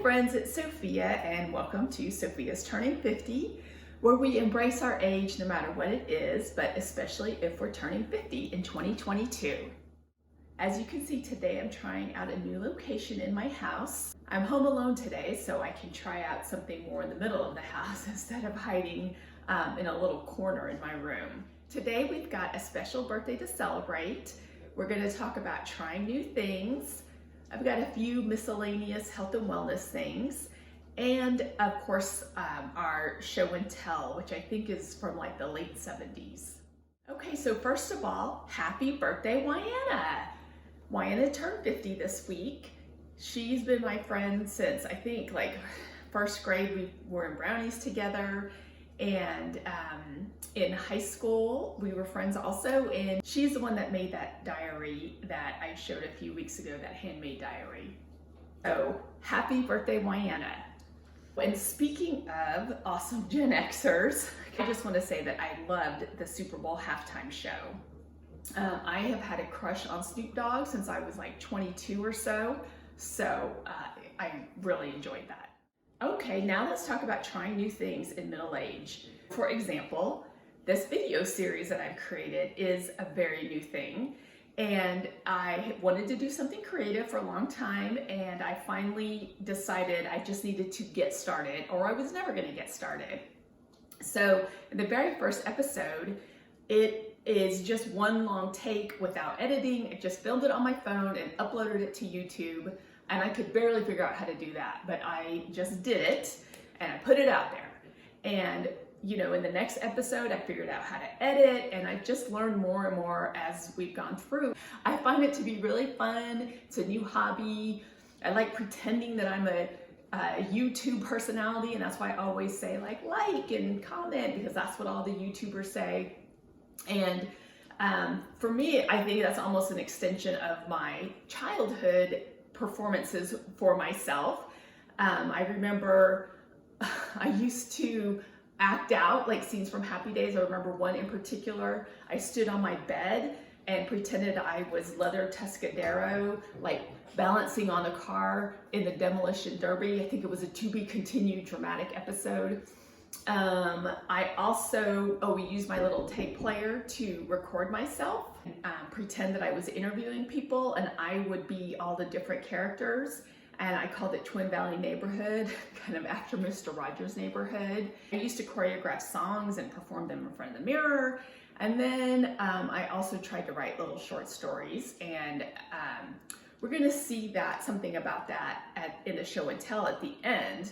friends, it's Sophia and welcome to Sophia's Turning 50, where we embrace our age no matter what it is, but especially if we're turning 50 in 2022. As you can see today, I'm trying out a new location in my house. I'm home alone today, so I can try out something more in the middle of the house instead of hiding in a little corner in my room. Today we've got a special birthday to celebrate. We're going to talk about trying new things. I've got a few miscellaneous health and wellness things, and of course our show and tell, which I think is from like the late 70s. Okay, so first of all, happy birthday, Wyanna. Wyanna turned 50 this week. She's been my friend since I think like first grade. We were in brownies together, and in high school we were friends also, and she's the one that made that diary that I showed a few weeks ago, that handmade diary. So happy birthday, Wyanna. And speaking of awesome Gen Xers, I just want to say that I loved the Super Bowl halftime show. I have had a crush on Snoop Dogg since I was like 22 or so, I really enjoyed that. Okay, now let's talk about trying new things in middle age. For example, this video series that I've created is a very new thing, and I wanted to do something creative for a long time, and I finally decided I just needed to get started, or I was never going to get started. So in the very first episode, it is just one long take without editing. I just filmed it on my phone and uploaded it to YouTube, and I could barely figure out how to do that, but I just did it and I put it out there. And you know, in the next episode, I figured out how to edit, and I just learned more and more as we've gone through. I find it to be really fun. It's a new hobby. I like pretending that I'm a YouTube personality, and that's why I always say like and comment, because that's what all the YouTubers say. And for me, I think that's almost an extension of my childhood performances for myself. I remember I used to act out like scenes from Happy Days. I remember one in particular. I stood on my bed and pretended I was Leather Tuscadero, like balancing on a car in the Demolition Derby. I think it was a to be continued dramatic episode. I also, we used my little tape player to record myself, pretend that I was interviewing people, and I would be all the different characters. And I called it Twin Valley Neighborhood, kind of after Mr. Rogers' Neighborhood. I used to choreograph songs and perform them in front of the mirror. And then I also tried to write little short stories. And we're gonna see something about that in the show and tell at the end.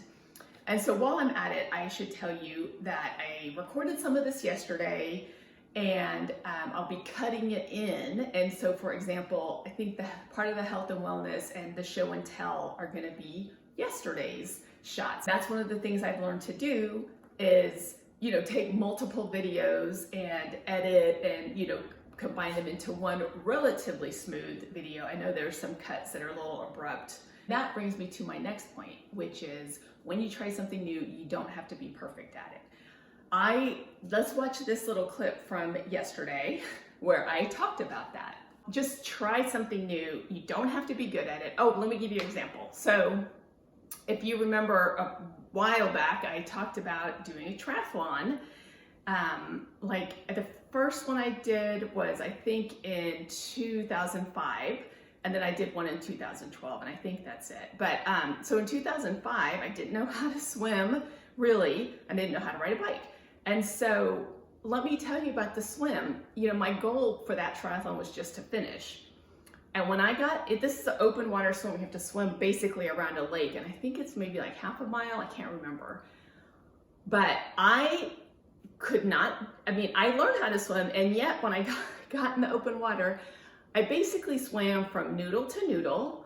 And so while I'm at it, I should tell you that I recorded some of this yesterday, and I'll be cutting it in. And so, for example, I think the part of the health and wellness and the show and tell are going to be yesterday's shots. That's one of the things I've learned to do is, you know, take multiple videos and edit and, you know, combine them into one relatively smooth video. I know there's some cuts that are a little abrupt. That brings me to my next point, which is when you try something new, you don't have to be perfect at it. Let's watch this little clip from yesterday where I talked about that. Just try something new. You don't have to be good at it. Oh, let me give you an example. So if you remember a while back, I talked about doing a triathlon. Like the first one I did was I think in 2005, and then I did one in 2012, and I think that's it. But so in 2005, I didn't know how to swim, really. I didn't know how to ride a bike. And so let me tell you about the swim. You know, my goal for that triathlon was just to finish. And when I got it, this is an open water swim. We have to swim basically around a lake, and I think it's maybe like half a mile. I can't remember. But I could not, I learned how to swim, and yet when I got in the open water, I basically swam from noodle to noodle.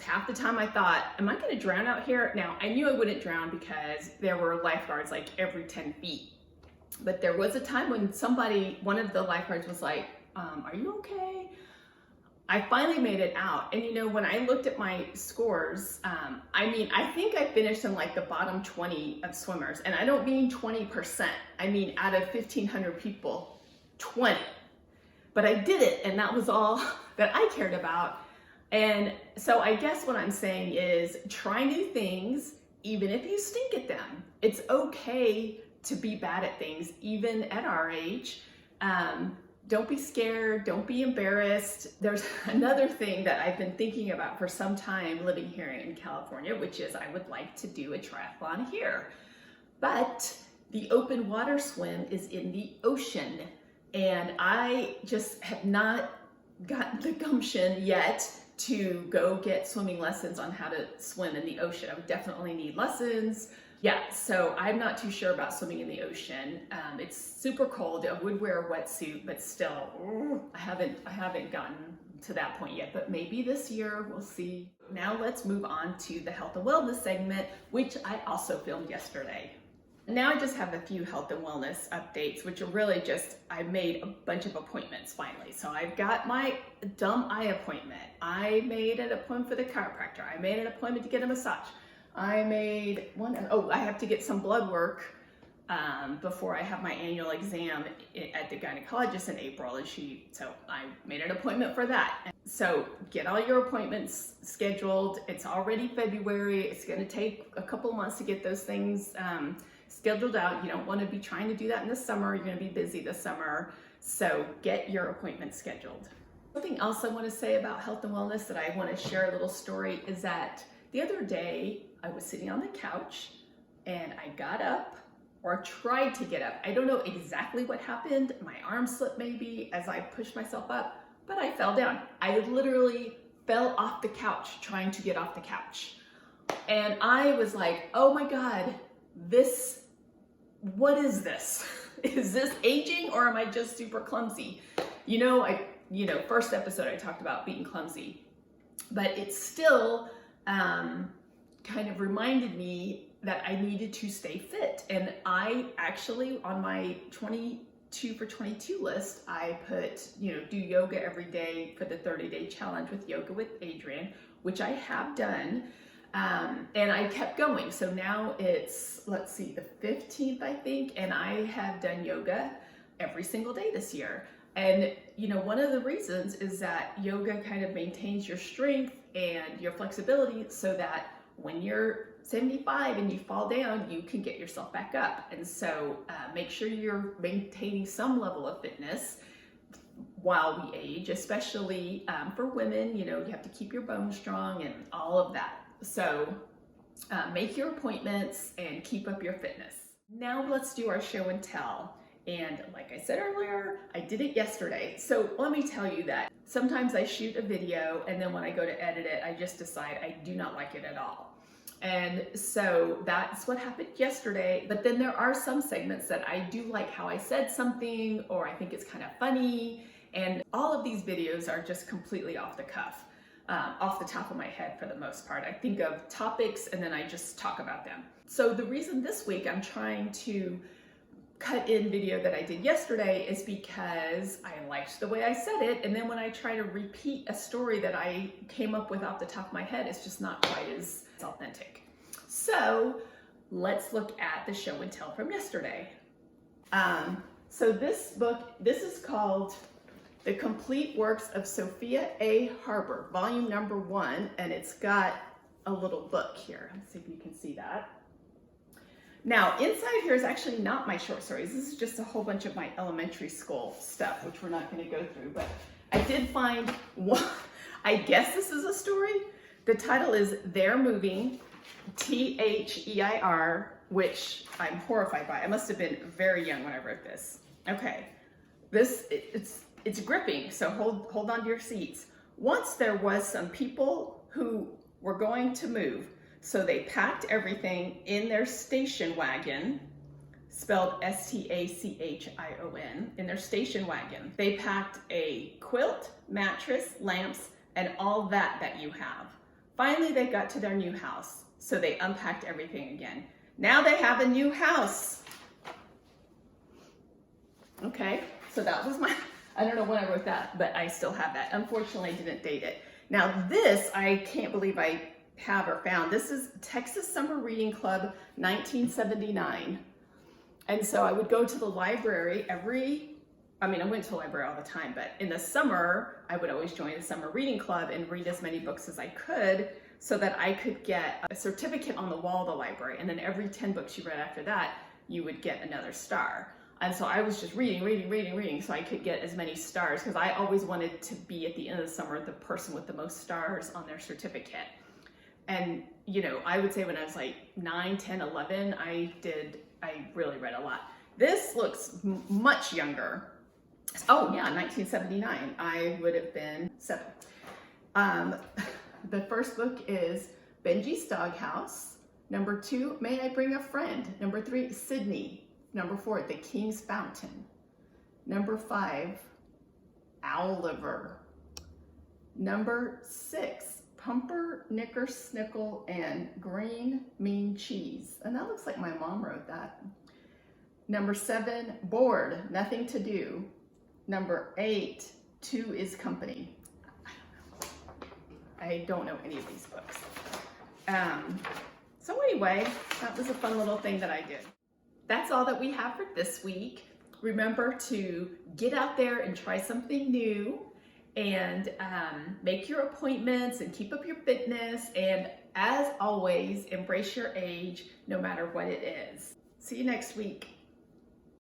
Half the time I thought, am I going to drown out here? Now, I knew I wouldn't drown because there were lifeguards like every 10 feet. But there was a time when one of the lifeguards was like, are you okay? I finally made it out. And you know, when I looked at my scores, I think I finished in like the bottom 20 of swimmers. And I don't mean 20%. I mean, out of 1,500 people, 20. But I did it, and that was all that I cared about. And so I guess what I'm saying is try new things, even if you stink at them. It's okay to be bad at things, even at our age. Don't be scared, don't be embarrassed. There's another thing that I've been thinking about for some time living here in California, which is I would like to do a triathlon here. But the open water swim is in the ocean, and I just have not gotten the gumption yet to go get swimming lessons on how to swim in the ocean. I would definitely need lessons. Yeah, so I'm not too sure about swimming in the ocean. It's super cold. I would wear a wetsuit, but still, I haven't gotten to that point yet, but maybe this year, we'll see. Now let's move on to the health and wellness segment, which I also filmed yesterday. Now I just have a few health and wellness updates, which are really just, I made a bunch of appointments finally. So I've got my dumb eye appointment. I made an appointment for the chiropractor. I made an appointment to get a massage. I made I have to get some blood work before I have my annual exam at the gynecologist in April, so I made an appointment for that. So get all your appointments scheduled. It's already February. It's going to take a couple months to get those things scheduled out. You don't want to be trying to do that in the summer. You're going to be busy this summer. So get your appointments scheduled. Something else I want to say about health and wellness that I want to share a little story is that the other day I was sitting on the couch and I got up, or tried to get up. I don't know exactly what happened. My arm slipped maybe as I pushed myself up, but I fell down. I literally fell off the couch trying to get off the couch. And I was like, oh my God, what is this? Is this aging, or am I just super clumsy? First episode I talked about being clumsy, but it still kind of reminded me that I needed to stay fit. And I actually, on my 22 for 22 list, I put, do yoga every day for the 30-day challenge with Yoga with Adrian, which I have done. And I kept going. So now it's, the 15th, I think, and I have done yoga every single day this year. And, one of the reasons is that yoga kind of maintains your strength and your flexibility so that when you're 75 and you fall down, you can get yourself back up. And so make sure you're maintaining some level of fitness while we age, especially for women. You have to keep your bones strong and all of that. So make your appointments and keep up your fitness. Now let's do our show and tell. And like I said earlier, I did it yesterday. So let me tell you that sometimes I shoot a video and then when I go to edit it, I just decide I do not like it at all. And so that's what happened yesterday. But then there are some segments that I do like how I said something, or I think it's kind of funny. And all of these videos are just completely off the cuff, off the top of my head for the most part. I think of topics and then I just talk about them. So the reason this week I'm trying to cut in video that I did yesterday is because I liked the way I said it, and then when I try to repeat a story that I came up with off the top of my head, it's just not quite as authentic. So let's look at the show and tell from yesterday. So this is called The Complete Works of Sophia A. Harbor, volume number 1, and it's got a little book here. Let's see if you can see that. Now, inside here is actually not my short stories. This is just a whole bunch of my elementary school stuff, which we're not going to go through. But I did find one. I guess this is a story. The title is They're Moving, T-H-E-I-R, which I'm horrified by. I must have been very young when I wrote this. Okay, it's gripping, so hold on to your seats. Once there was some people who were going to move. So they packed everything in their station wagon, spelled S-T-A-C-H-I-O-N, in their station wagon. They packed a quilt, mattress, lamps, and all that you have. Finally, they got to their new house, so they unpacked everything again. Now they have a new house. Okay, so that was I don't know when I wrote that, but I still have that. Unfortunately, I didn't date it. Now this, I can't believe I have or found. This is Texas Summer Reading Club 1979. And so I would go to the library every I mean, I went to the library all the time, but in the summer, I would always join the summer reading club and read as many books as I could so that I could get a certificate on the wall of the library. And then every 10 books you read after that, you would get another star. And so I was just reading so I could get as many stars, because I always wanted to be at the end of the summer the person with the most stars on their certificate. And, you know, I would say when I was like 9, 10, 11, I really read a lot. This looks much younger. Oh yeah, 1979. I would have been 7. The first book is Benji's Doghouse. Number 2, May I Bring a Friend. Number 3, Sydney. Number 4, The King's Fountain. Number 5, Oliver. Number 6, Pumpernickel Snickle and Green Mean Cheese. And that looks like my mom wrote that. Number 7, Bored, Nothing to Do. Number 8, 2 is Company. I don't know any of these books. So anyway, that was a fun little thing that I did. That's all that we have for this week. Remember to get out there and try something new, and make your appointments and keep up your fitness. And as always, embrace your age no matter what it is. See you next week.